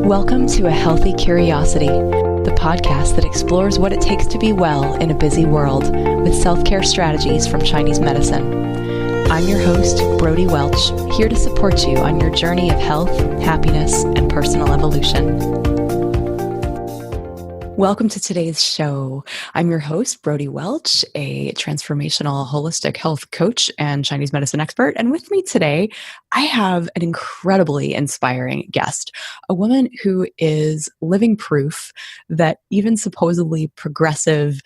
Welcome to A Healthy Curiosity, the podcast that explores what it takes to be well in a busy world with self-care strategies from Chinese medicine. I'm your host, Brodie Welch, here to support you on your journey of health, happiness, and personal evolution. Welcome to today's show. I'm your host, Brodie Welch, a transformational holistic health coach and Chinese medicine expert. And with me today, I have an incredibly inspiring guest, a woman who is living proof that even supposedly progressive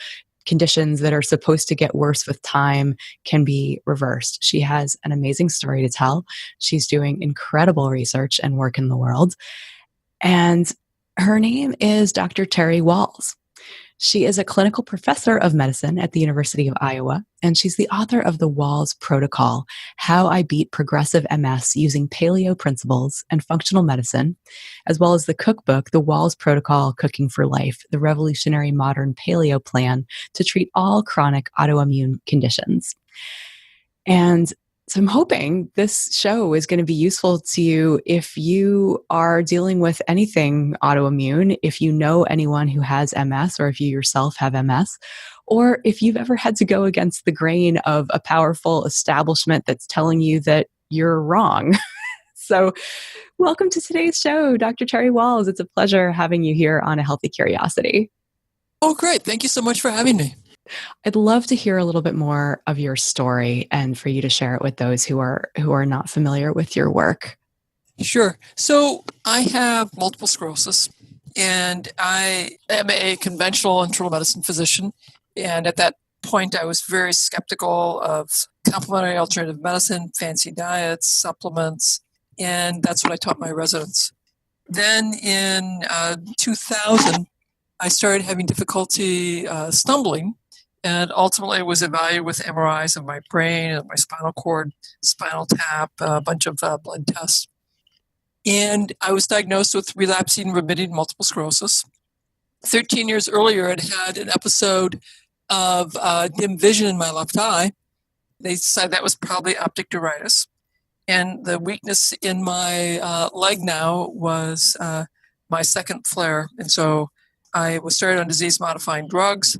conditions that are supposed to get worse with time can be reversed. She has an amazing story to tell. She's doing incredible research and work in the world. And her name is Dr. Terry Wahls. She is a clinical professor of medicine at the University of Iowa, and she's the author of the Wahls Protocol, How I Beat Progressive MS Using Paleo Principles and Functional Medicine, as well as the cookbook, The Wahls Protocol, Cooking for Life, the revolutionary modern paleo plan to treat all chronic autoimmune conditions. And so I'm hoping this show is going to be useful to you if you are dealing with anything autoimmune, if you know anyone who has MS, or if you yourself have MS, or if you've ever had to go against the grain of a powerful establishment that's telling you that you're wrong. So welcome to today's show, Dr. Terry Wahls. It's a pleasure having you here on A Healthy Curiosity. Oh, great. Thank you so much for having me. I'd love to hear a little bit more of your story and for you to share it with those who are not familiar with your work. Sure. So I have multiple sclerosis, and I am a conventional internal medicine physician. And at that point, I was very skeptical of complementary alternative medicine, fancy diets, supplements, and that's what I taught my residents. Then in 2000, I started having difficulty stumbling. And ultimately was evaluated with MRIs of my brain and my spinal cord, spinal tap, a bunch of blood tests. And I was diagnosed with relapsing remitting multiple sclerosis. 13 years earlier, I'd had an episode of dim vision in my left eye. They decided that was probably optic neuritis. And the weakness in my leg now was my second flare. And so I was started on disease-modifying drugs.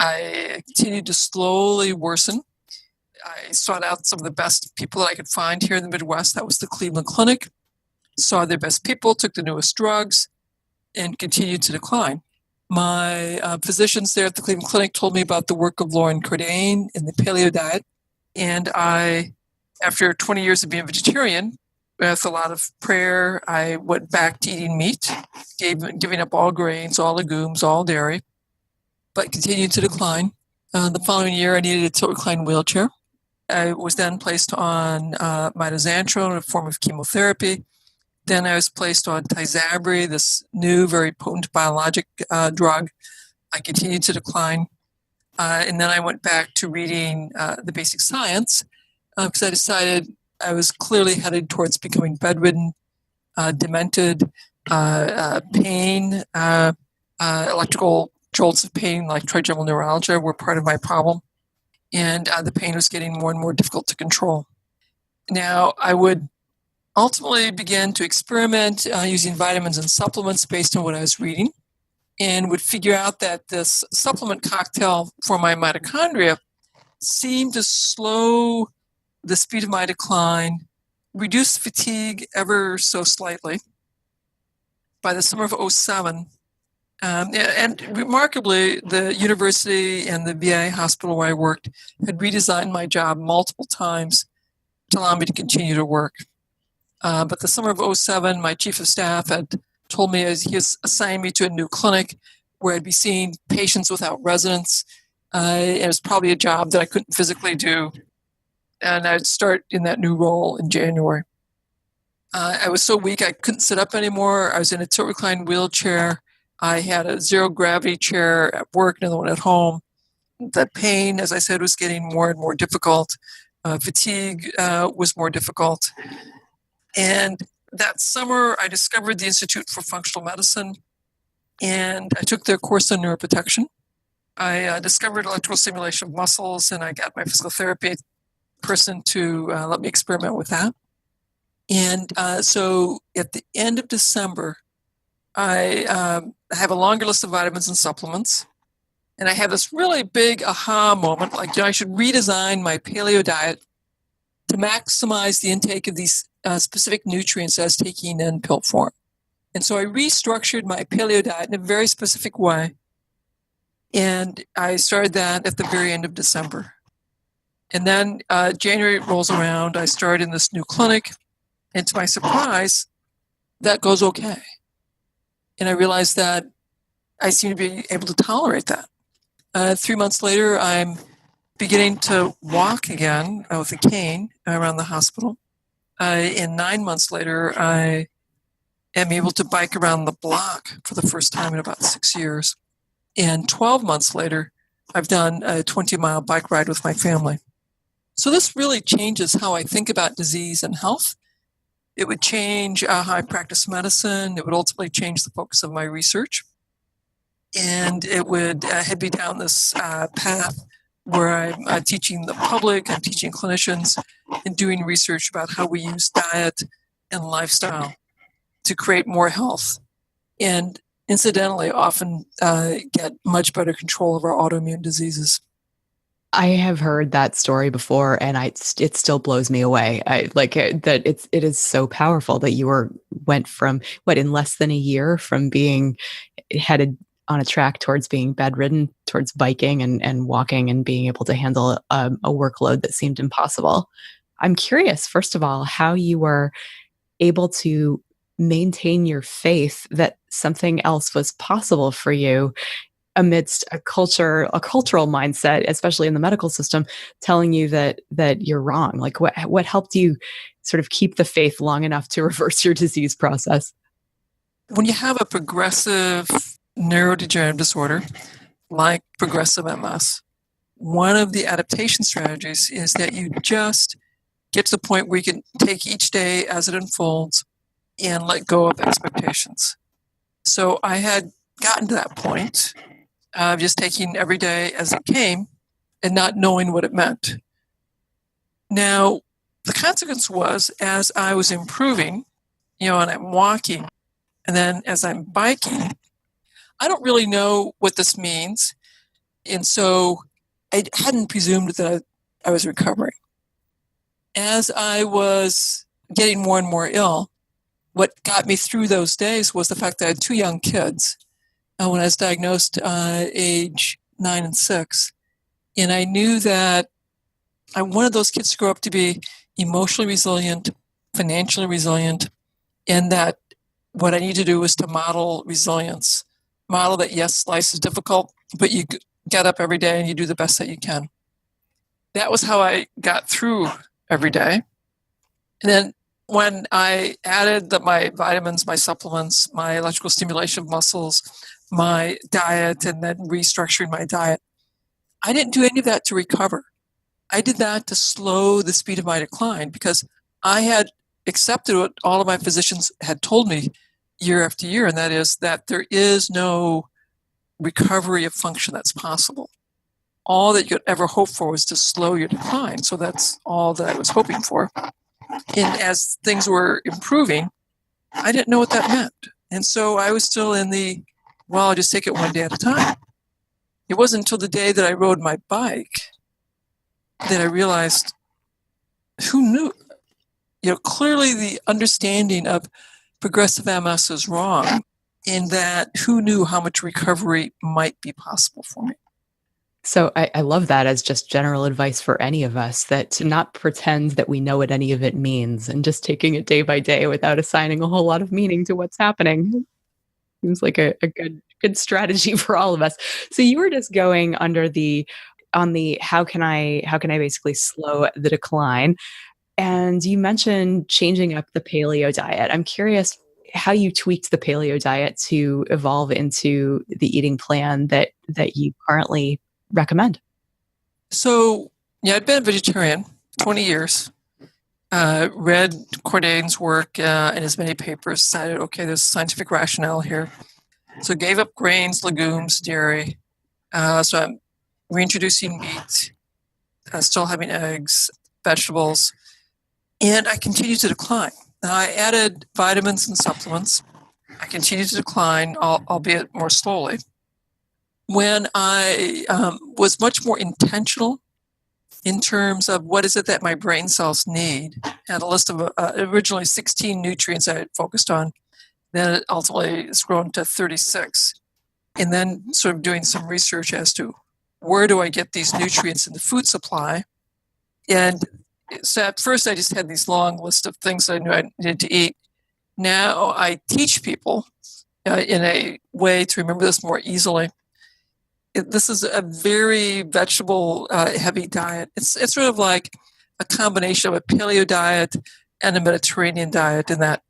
I continued to slowly worsen. I sought out some of the best people that I could find here in the Midwest. That was the Cleveland Clinic. Saw their best people, took the newest drugs, and continued to decline. My physicians there at the Cleveland Clinic told me about the work of Lauren Cordain in the paleo diet. And I, after 20 years of being vegetarian, with a lot of prayer, I went back to eating meat, giving up all grains, all legumes, all dairy, but continued to decline. The following year, I needed a tilt-recline wheelchair. I was then placed on mitochondria, a form of chemotherapy. Then I was placed on Tysabri, this new, very potent biologic drug. I continued to decline. And then I went back to reading the basic science because I decided I was clearly headed towards becoming bedridden, demented, pain, electrical jolts of pain like trigeminal neuralgia were part of my problem, and the pain was getting more and more difficult to control. Now, I would ultimately begin to experiment using vitamins and supplements based on what I was reading, and would figure out that this supplement cocktail for my mitochondria seemed to slow the speed of my decline, reduce fatigue ever so slightly. By the summer of 2007, and remarkably, the university and the VA hospital where I worked had redesigned my job multiple times to allow me to continue to work. But the summer of 2007, my chief of staff had told me he has assigned me to a new clinic where I'd be seeing patients without residents. It was probably a job that I couldn't physically do. And I'd start in that new role in January. I was so weak I couldn't sit up anymore. I was in a tilt-recline wheelchair. I had a zero-gravity chair at work, another one at home. The pain, as I said, was getting more and more difficult. Fatigue was more difficult. And that summer, I discovered the Institute for Functional Medicine, and I took their course on neuroprotection. I discovered electrical stimulation of muscles, and I got my physical therapy person to let me experiment with that. And so at the end of December, I have a longer list of vitamins and supplements. And I had this really big aha moment, like, I should redesign my paleo diet to maximize the intake of these specific nutrients I was taking in pill form. And so I restructured my paleo diet in a very specific way. And I started that at the very end of December. And then January rolls around, I start in this new clinic. And to my surprise, that goes okay. And I realized that I seem to be able to tolerate that. 3 months later, I'm beginning to walk again with a cane around the hospital. And 9 months later, I am able to bike around the block for the first time in about 6 years. And 12 months later, I've done a 20-mile bike ride with my family. So this really changes how I think about disease and health. It would change how I practice medicine. It would ultimately change the focus of my research. And it would head me down this path where I'm teaching the public, I'm teaching clinicians, and doing research about how we use diet and lifestyle to create more health. And incidentally, often get much better control of our autoimmune diseases. I have heard that story before, and it still blows me away. I like it, that it is so powerful that you went from in less than a year from being headed on a track towards being bedridden, towards biking and walking and being able to handle a workload that seemed impossible. I'm curious, first of all, how you were able to maintain your faith that something else was possible for you amidst a cultural mindset, especially in the medical system, telling you that you're wrong. Like what helped you sort of keep the faith long enough to reverse your disease process? When you have a progressive neurodegenerative disorder like progressive MS, one of the adaptation strategies is that you just get to the point where you can take each day as it unfolds and let go of expectations. So I had gotten to that point of just taking every day as it came and not knowing what it meant. Now, the consequence was, as I was improving, and I'm walking, and then as I'm biking, I don't really know what this means. And so I hadn't presumed that I was recovering. As I was getting more and more ill, what got me through those days was the fact that I had 2 young kids when I was diagnosed age 9 and 6. And I knew that I wanted those kids to grow up to be emotionally resilient, financially resilient, and that what I need to do was to model resilience. Model that, yes, life is difficult, but you get up every day and you do the best that you can. That was how I got through every day. And then when I added my vitamins, my supplements, my electrical stimulation of muscles, my diet, and then restructuring my diet, I didn't do any of that to recover. I did that to slow the speed of my decline because I had accepted what all of my physicians had told me year after year, and that is that there is no recovery of function that's possible. All that you could ever hope for was to slow your decline. So that's all that I was hoping for. And as things were improving, I didn't know what that meant. And so I was still in I'll just take it one day at a time. It wasn't until the day that I rode my bike that I realized, who knew? Clearly the understanding of progressive MS is wrong, in that who knew how much recovery might be possible for me. So I love that as just general advice for any of us, that to not pretend that we know what any of it means and just taking it day by day without assigning a whole lot of meaning to what's happening. Seems like a good strategy for all of us. So you were just going on the how can I basically slow the decline? And you mentioned changing up the paleo diet. I'm curious how you tweaked the paleo diet to evolve into the eating plan that you currently recommend. So, I'd been a vegetarian 20 years, read Cordain's work in as many papers, decided, okay, there's scientific rationale here. So gave up grains, legumes, dairy. So I'm reintroducing meat, still having eggs, vegetables, and I continued to decline. I added vitamins and supplements, I continued to decline, albeit more slowly. When I was much more intentional in terms of what is it that my brain cells need, and a list of originally 16 nutrients I had focused on, then it ultimately has grown to 36. And then sort of doing some research as to where do I get these nutrients in the food supply. And so at first I just had these long lists of things I knew I needed to eat. Now I teach people in a way to remember this more easily. This is a very vegetable heavy diet. It's sort of like a combination of a paleo diet and a Mediterranean diet in that,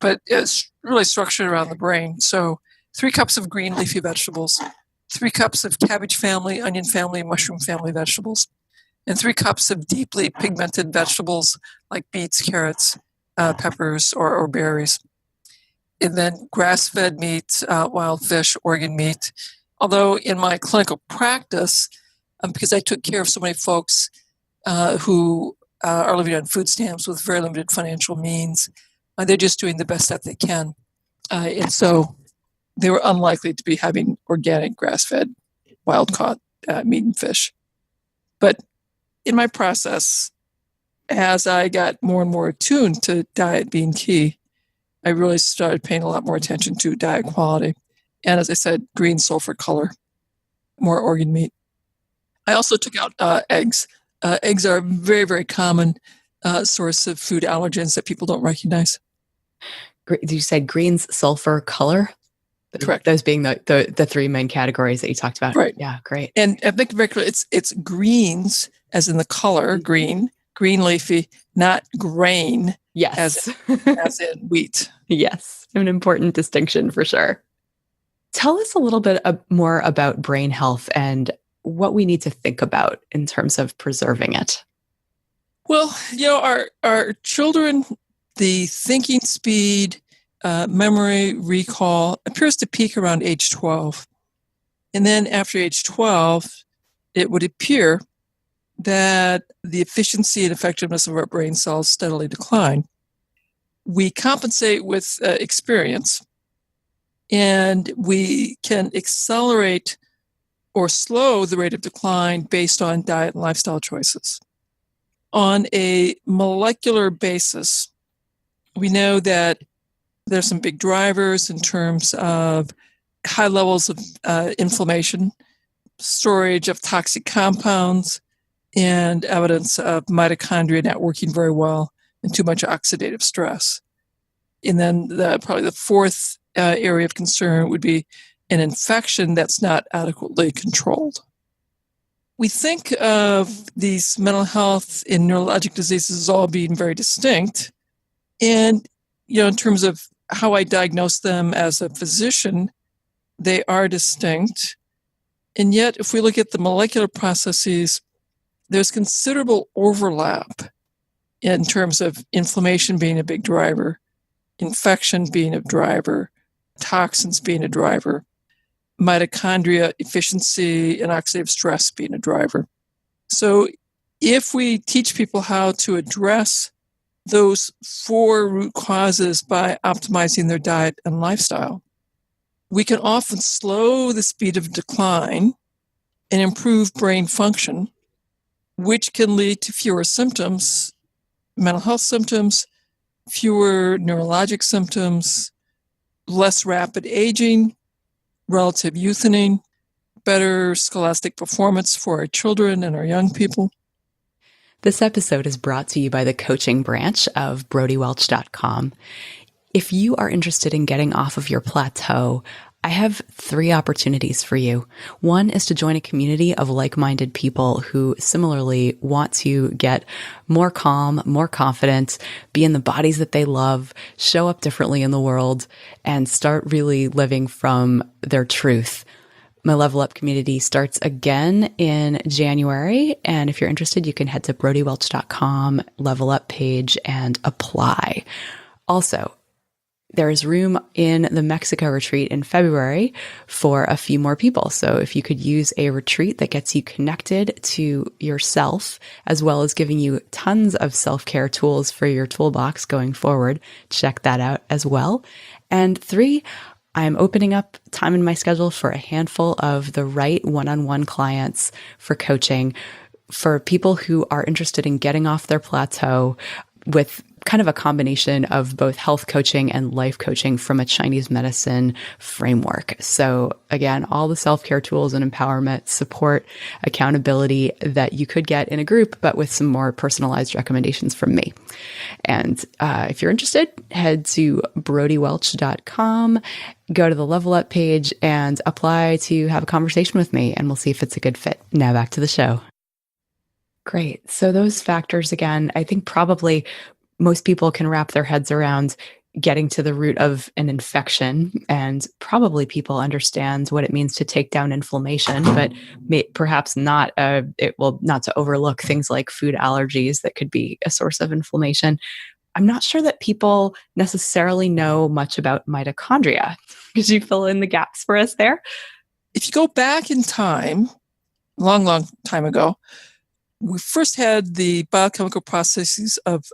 but it's really structured around the brain. So 3 cups of green leafy vegetables, 3 cups of cabbage family, onion family, mushroom family vegetables, and 3 cups of deeply pigmented vegetables like beets, carrots, peppers, or berries. And then grass-fed meat, wild fish, organ meat. Although in my clinical practice, because I took care of so many folks who are living on food stamps with very limited financial means, they're just doing the best that they can. And so they were unlikely to be having organic, grass-fed, wild-caught meat and fish. But in my process, as I got more and more attuned to diet being key, I really started paying a lot more attention to diet quality. And as I said, green sulfur color, more organ meat. I also took out eggs. Eggs are a very, very common source of food allergens that people don't recognize. You said greens, sulfur, color? Correct. Those being the 3 main categories that you talked about. Right. Yeah, great. And I think very clear, it's greens, as in the color, green leafy, not grain, yes, as in wheat. Yes, an important distinction for sure. Tell us a little bit more about brain health and what we need to think about in terms of preserving it. Well, our children, the thinking speed, memory, recall appears to peak around age 12. And then after age 12, it would appear that the efficiency and effectiveness of our brain cells steadily decline. We compensate with experience, and we can accelerate or slow the rate of decline based on diet and lifestyle choices. On a molecular basis, we know that there's some big drivers in terms of high levels of inflammation, storage of toxic compounds, and evidence of mitochondria not working very well and too much oxidative stress. And then probably the fourth area of concern would be an infection that's not adequately controlled. We think of these mental health and neurologic diseases as all being very distinct. And, in terms of how I diagnose them as a physician, they are distinct. And yet, if we look at the molecular processes, there's considerable overlap in terms of inflammation being a big driver, infection being a driver, toxins being a driver, mitochondria efficiency and oxidative stress being a driver. So if we teach people how to address those 4 root causes by optimizing their diet and lifestyle, we can often slow the speed of decline and improve brain function, which can lead to fewer symptoms, mental health symptoms, fewer neurologic symptoms, less rapid aging, relative youthening, better scholastic performance for our children and our young people. This episode is brought to you by the coaching branch of BrodieWelch.com. If you are interested in getting off of your plateau, I have 3 opportunities for you. One is to join a community of like-minded people who similarly want to get more calm, more confident, be in the bodies that they love, show up differently in the world, and start really living from their truth. My Level Up community starts again in January, and if you're interested, you can head to BrodieWelch.com, Level Up page, and apply. Also, There's room in the Mexico retreat in February for a few more people. So if you could use a retreat that gets you connected to yourself, as well as giving you tons of self-care tools for your toolbox going forward, check that out as well. And 3, I'm opening up time in my schedule for a handful of the right one-on-one clients for coaching for people who are interested in getting off their plateau with kind of a combination of both health coaching and life coaching from a Chinese medicine framework. So again, all the self-care tools and empowerment, support, accountability that you could get in a group, but with some more personalized recommendations from me. And if you're interested, head to brodiewelch.com, go to the Level Up page and apply to have a conversation with me, and we'll see if it's a good fit. Now back to the show. Great. So those factors, again, I think probably most people can wrap their heads around getting to the root of an infection, and probably people understand what it means to take down inflammation, but perhaps not not to overlook things like food allergies that could be a source of inflammation. I'm not sure that people necessarily know much about mitochondria. Could you fill in the gaps for us there? If you go back in time, long, long time ago, we first had the biochemical processes of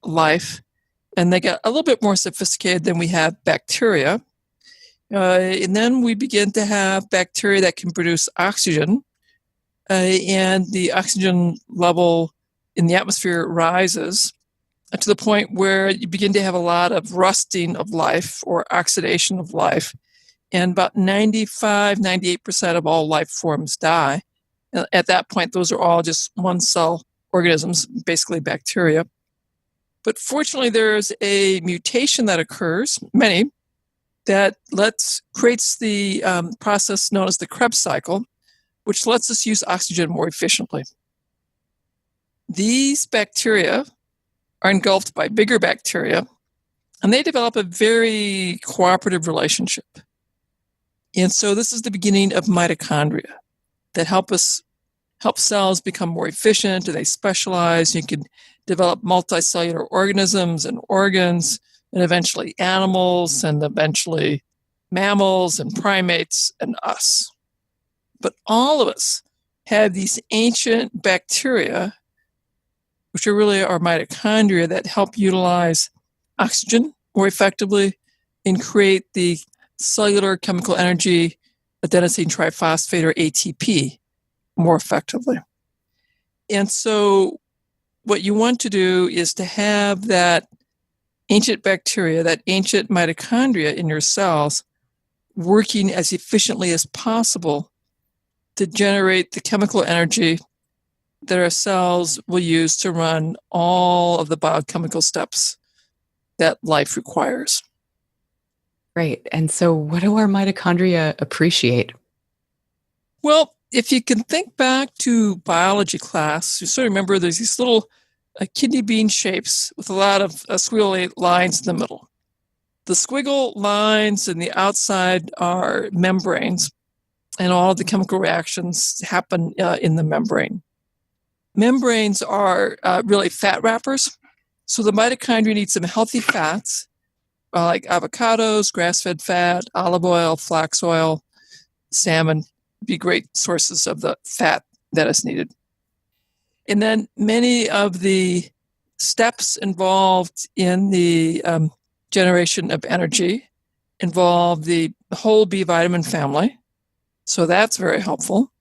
life, and they got a little bit more sophisticated than we have bacteria. And then we begin to have bacteria that can produce oxygen, and the oxygen level in the atmosphere rises to the point where you begin to have a lot of rusting of life or oxidation of life. And about 95, 98% of all life forms die. At that point, those are all just one-cell organisms, basically bacteria. But fortunately, there's a mutation that occurs, many, that creates the process known as the Krebs cycle, which lets us use oxygen more efficiently. These bacteria are engulfed by bigger bacteria, and they develop a very cooperative relationship. And so this is the beginning of mitochondria that help cells become more efficient, and they specialize. You can develop multicellular organisms and organs, and eventually animals, and eventually mammals and primates and us. But all of us have these ancient bacteria, which are really our mitochondria, that help utilize oxygen more effectively and create the cellular chemical energy, adenosine triphosphate, or ATP, more effectively. And so what you want to do is to have that ancient bacteria, that ancient mitochondria in your cells working as efficiently as possible to generate the chemical energy that our cells will use to run all of the biochemical steps that life requires. Great. And so what do our mitochondria appreciate? Well, if you can think back to biology class, you sort of remember there's these little kidney bean shapes with a lot of squiggly lines in the middle. The squiggle lines in the outside are membranes, and all of the chemical reactions happen in the membrane. Membranes are really fat wrappers, so the mitochondria need some healthy fats, like avocados, grass-fed fat, olive oil, flax oil, salmon, be great sources of the fat that is needed. And then many of the steps involved in the generation of energy involve the whole B vitamin family. So that's very helpful.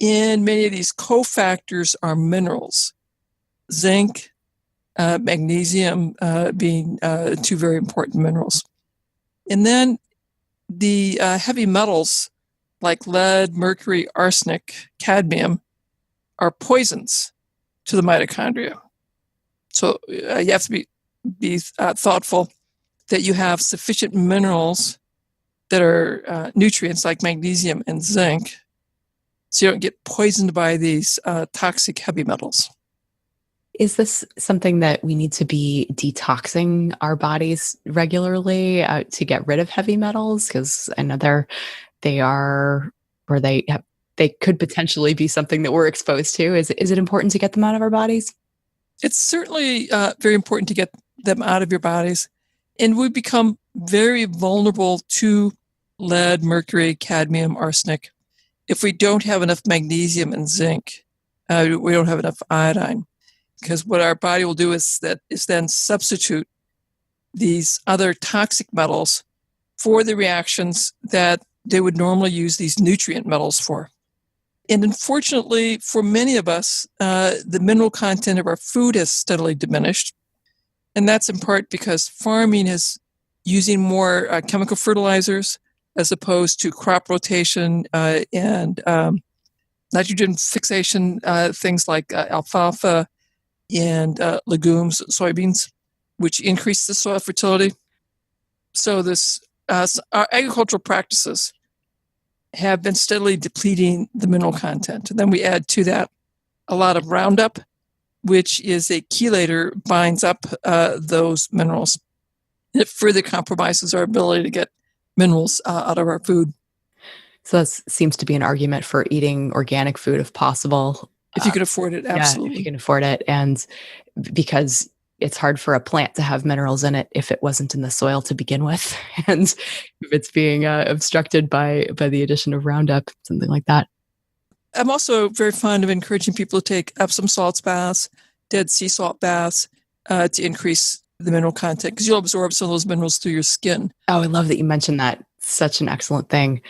And many of these cofactors are minerals, zinc, magnesium being two very important minerals. And then the heavy metals like lead, mercury, arsenic, cadmium are poisons to the mitochondria. So you have to be thoughtful that you have sufficient minerals that are nutrients like magnesium and zinc, so you don't get poisoned by these toxic heavy metals. Is this something that we need to be detoxing our bodies regularly to get rid of heavy metals? Because I know they could potentially be something that we're exposed to. Is it important to get them out of our bodies? It's certainly very important to get them out of your bodies. And we become very vulnerable to lead, mercury, cadmium, arsenic. If we don't have enough magnesium and zinc, we don't have enough iodine, because what our body will do is then substitute these other toxic metals for the reactions that they would normally use these nutrient metals for. And unfortunately, for many of us, the mineral content of our food has steadily diminished. And that's in part because farming is using more chemical fertilizers as opposed to crop rotation and nitrogen fixation, things like alfalfa and legumes, soybeans, which increase the soil fertility. So our agricultural practices have been steadily depleting the mineral content. And then we add to that a lot of Roundup, which is a chelator, binds up those minerals. It further compromises our ability to get minerals out of our food. So that seems to be an argument for eating organic food if possible. If you can afford it, absolutely. Yeah, if you can afford it. And because it's hard for a plant to have minerals in it if it wasn't in the soil to begin with. And if it's being obstructed by the addition of Roundup, something like that. I'm also very fond of encouraging people to take Epsom salts baths, Dead Sea salt baths, to increase the mineral content, because you'll absorb some of those minerals through your skin. Oh, I love that you mentioned that. Such an excellent thing.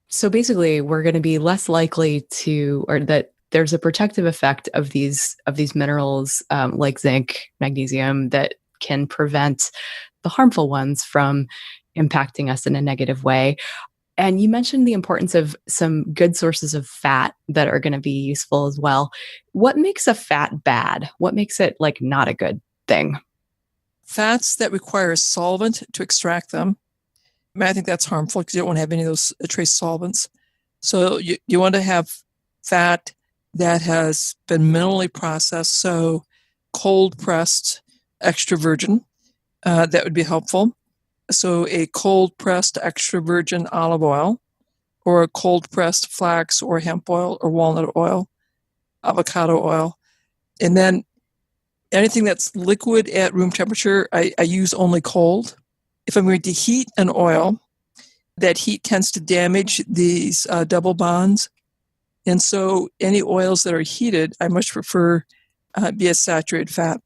So basically, we're going to be less likely to, or that there's a protective effect of these minerals like zinc, magnesium, that can prevent the harmful ones from impacting us in a negative way. And you mentioned the importance of some good sources of fat that are going to be useful as well. What makes a fat bad? What makes it like not a good thing? Fats that require a solvent to extract them, I think that's harmful because you don't want to have any of those trace solvents. So you want to have fat that has been minimally processed, so cold pressed extra virgin, that would be helpful. So a cold pressed extra virgin olive oil, or a cold pressed flax or hemp oil or walnut oil, avocado oil. And then anything that's liquid at room temperature, I use only cold. If I'm going to heat an oil, that heat tends to damage these double bonds. And so any oils that are heated, I much prefer be a saturated fat.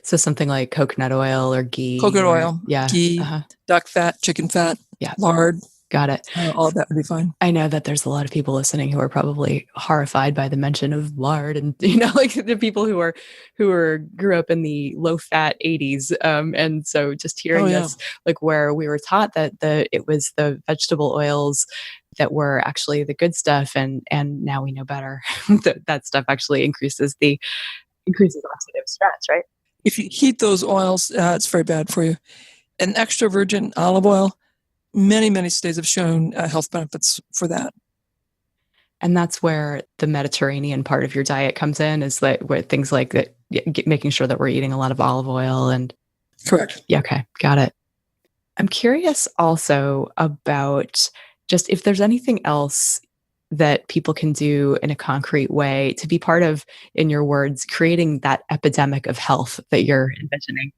So something like coconut oil or ghee. Coconut oil, yeah, ghee, duck fat, chicken fat, lard. Got it. All of that would be fine. I know that there's a lot of people listening who are probably horrified by the mention of lard, and like the people who grew up in the low fat 80s, and so just hearing this, like where we were taught that it was the vegetable oils that were actually the good stuff, and now we know better. that stuff actually increases oxidative stress, right? If you heat those oils, it's very bad for you. An extra virgin olive oil, many studies have shown health benefits for that. And that's where the Mediterranean part of your diet comes in, is that where things like that, making sure that we're eating a lot of olive oil and. Correct. Yeah. Okay. Got it. I'm curious also about just if there's anything else that people can do in a concrete way to be part of, in your words, creating that epidemic of health that you're envisioning.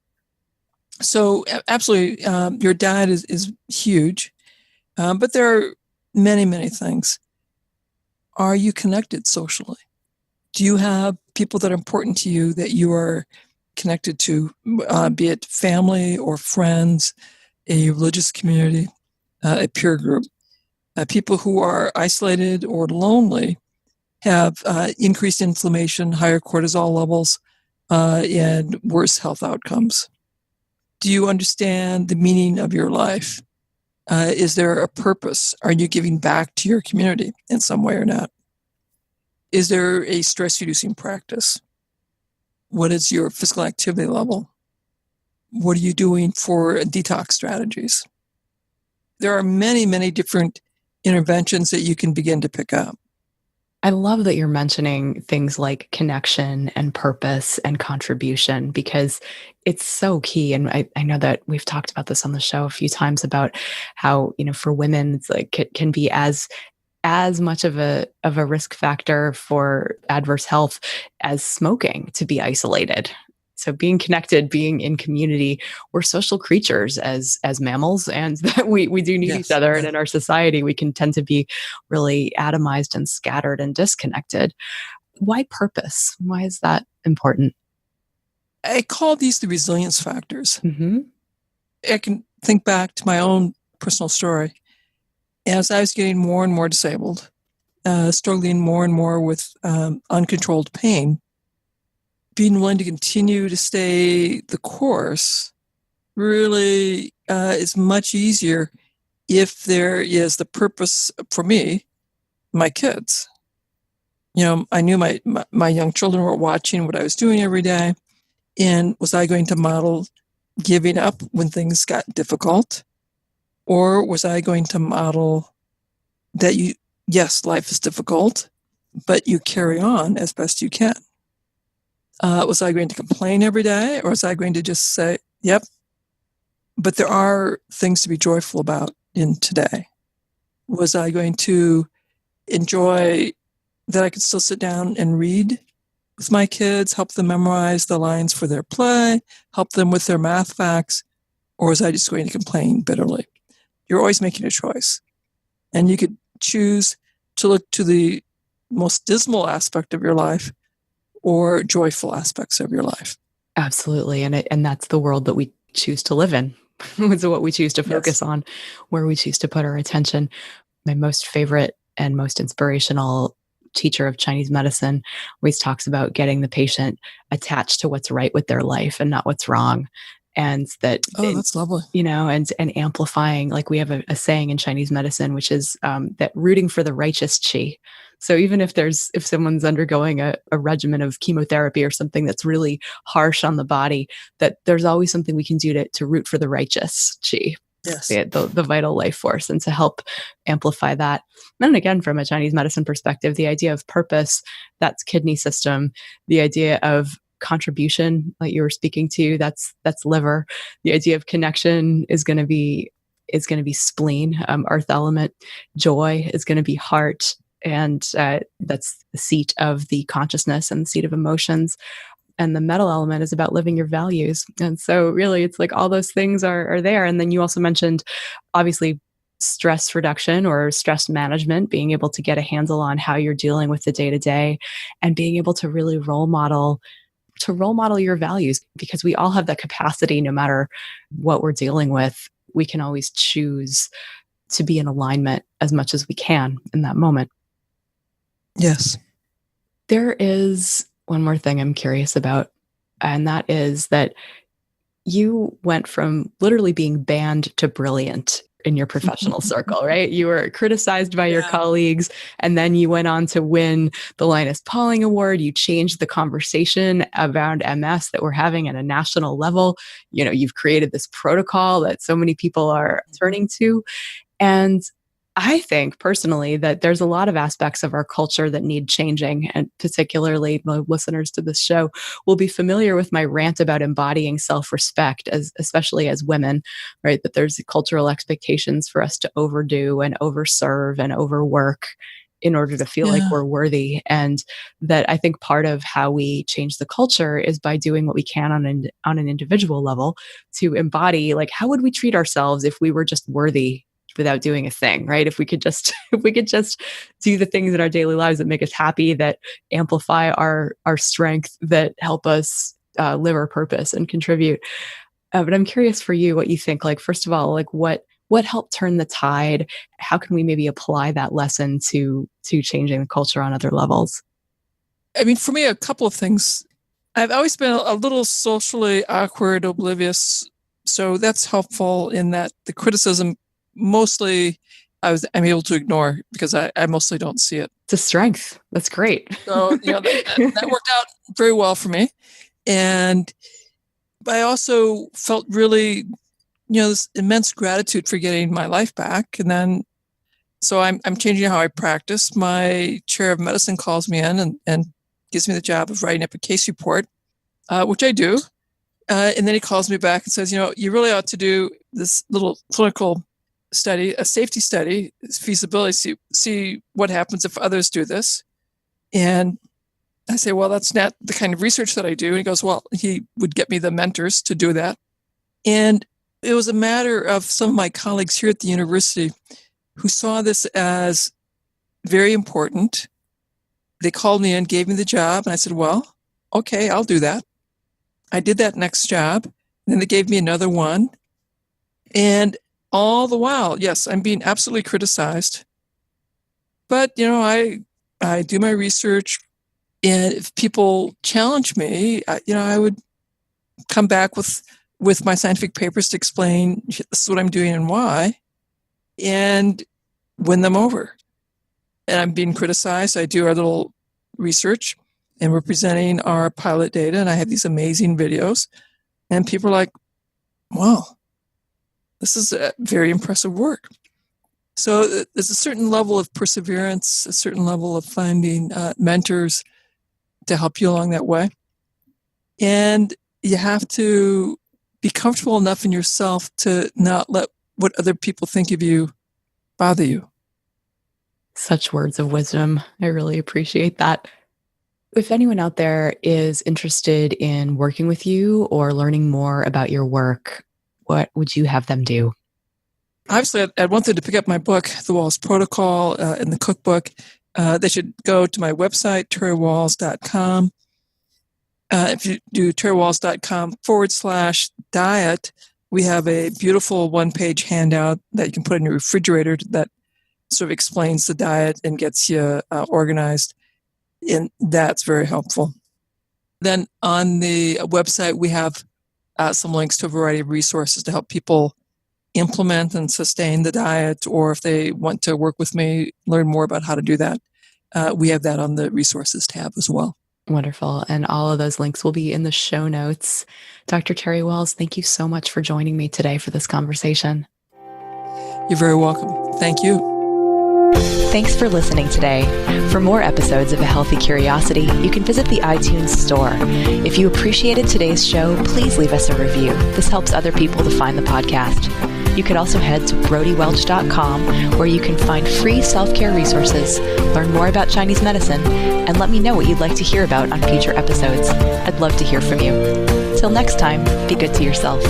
So absolutely, your diet is huge, but there are many things. Are you connected socially? Do you have people that are important to you that you are connected to, be it family or friends, a religious community, a peer group? People who are isolated or lonely have increased inflammation, higher cortisol levels, and worse health outcomes. Do you understand the meaning of your life? Is there a purpose? Are you giving back to your community in some way or not? Is there a stress-reducing practice? What is your physical activity level? What are you doing for detox strategies? There are many different interventions that you can begin to pick up. I love that you're mentioning things like connection and purpose and contribution, because it's so key. And I know that we've talked about this on the show a few times about how, for women, it's like it can be as much of a risk factor for adverse health as smoking to be isolated. So being connected, being in community, we're social creatures as mammals, and that we do need each Yes. other. And in our society, we can tend to be really atomized and scattered and disconnected. Why purpose? Why is that important? I call these the resilience factors. Mm-hmm. I can think back to my own personal story. As I was getting more and more disabled, struggling more and more with uncontrolled pain, being willing to continue to stay the course really is much easier if there is the purpose for me, my kids. I knew my young children were watching what I was doing every day. And was I going to model giving up when things got difficult? Or was I going to model that yes, life is difficult, but you carry on as best you can? Was I going to complain every day? Or was I going to just say, yep, but there are things to be joyful about in today? Was I going to enjoy that I could still sit down and read with my kids, help them memorize the lines for their play, help them with their math facts, or was I just going to complain bitterly? You're always making a choice. And you could choose to look to the most dismal aspect of your life or joyful aspects of your life. Absolutely. And that's the world that we choose to live in. It's what we choose to focus on, where we choose to put our attention. My most favorite and most inspirational teacher of Chinese medicine always talks about getting the patient attached to what's right with their life and not what's wrong. And that, that's lovely. And amplifying, like we have a saying in Chinese medicine, which is that rooting for the righteous qi. So even if someone's undergoing a regimen of chemotherapy or something that's really harsh on the body, that there's always something we can do to root for the righteous qi. Yes. The vital life force, and to help amplify that. And again, from a Chinese medicine perspective, the idea of purpose, that's kidney system. The idea of contribution, like you were speaking to, that's liver. The idea of connection is going to be spleen. Earth element. Joy is going to be heart, and that's the seat of the consciousness and the seat of emotions. And the metal element is about living your values. And so really it's like all those things are there. And then you also mentioned, obviously, stress reduction or stress management, being able to get a handle on how you're dealing with the day to day, and being able to really role model your values, because we all have that capacity. No matter what we're dealing with, we can always choose to be in alignment as much as we can in that moment. Yes. There is one more thing I'm curious about, and that is that you went from literally being banned to brilliant in your professional circle, right? You were criticized by your colleagues, and then you went on to win the Linus Pauling Award. You changed the conversation around MS that we're having at a national level. You've created this protocol that so many people are turning to. And I think personally that there's a lot of aspects of our culture that need changing, and particularly the listeners to this show will be familiar with my rant about embodying self-respect, especially as women, right? That there's cultural expectations for us to overdo and overserve and overwork in order to feel like we're worthy. And that I think part of how we change the culture is by doing what we can on an individual level to embody, like, how would we treat ourselves if we were just worthy without doing a thing, right? If we could just do the things in our daily lives that make us happy, that amplify our strength, that help us live our purpose and contribute. But I'm curious for you, what you think. Like, first of all, like what helped turn the tide? How can we maybe apply that lesson to changing the culture on other levels? I mean, for me, a couple of things. I've always been a little socially awkward, oblivious, so that's helpful in that the criticism mostly I'm able to ignore because I mostly don't see it. It's a strength. That's great. So that worked out very well for me. And I also felt really, this immense gratitude for getting my life back. And then, so I'm changing how I practice. My chair of medicine calls me in and gives me the job of writing up a case report, which I do. And then he calls me back and says, you really ought to do this little clinical study, a safety study, feasibility, see what happens if others do this. And I say, well, that's not the kind of research that I do. And he goes, well, he would get me the mentors to do that. And it was a matter of some of my colleagues here at the university who saw this as very important. They called me in, gave me the job, and I said, well, okay, I'll do that. I did that next job. And then they gave me another one. And all the while, yes, I'm being absolutely criticized. But, I do my research. And if people challenge me, I would come back with my scientific papers to explain this is what I'm doing and why, and win them over. And I'm being criticized. I do our little research, and we're presenting our pilot data, and I have these amazing videos, and people are like, wow, this is a very impressive work. So there's a certain level of perseverance, a certain level of finding mentors to help you along that way. And you have to be comfortable enough in yourself to not let what other people think of you bother you. Such words of wisdom. I really appreciate that. If anyone out there is interested in working with you or learning more about your work, what would you have them do? Obviously, I'd want them to pick up my book, The Wahls Protocol, and the cookbook. They should go to my website, terrywahls.com. If you do terrywahls.com/diet, we have a beautiful one-page handout that you can put in your refrigerator that sort of explains the diet and gets you organized. And that's very helpful. Then on the website, we have some links to a variety of resources to help people implement and sustain the diet, or if they want to work with me, learn more about how to do that. We have that on the resources tab as well. Wonderful. And all of those links will be in the show notes. Dr. Terry Wahls, thank you so much for joining me today for this conversation. You're very welcome. Thank you. Thanks for listening today. For more episodes of A Healthy Curiosity, you can visit the iTunes store. If you appreciated today's show, please leave us a review. This helps other people to find the podcast. You could also head to BrodieWelch.com, where you can find free self-care resources, learn more about Chinese medicine, and let me know what you'd like to hear about on future episodes. I'd love to hear from you. Till next time, be good to yourself.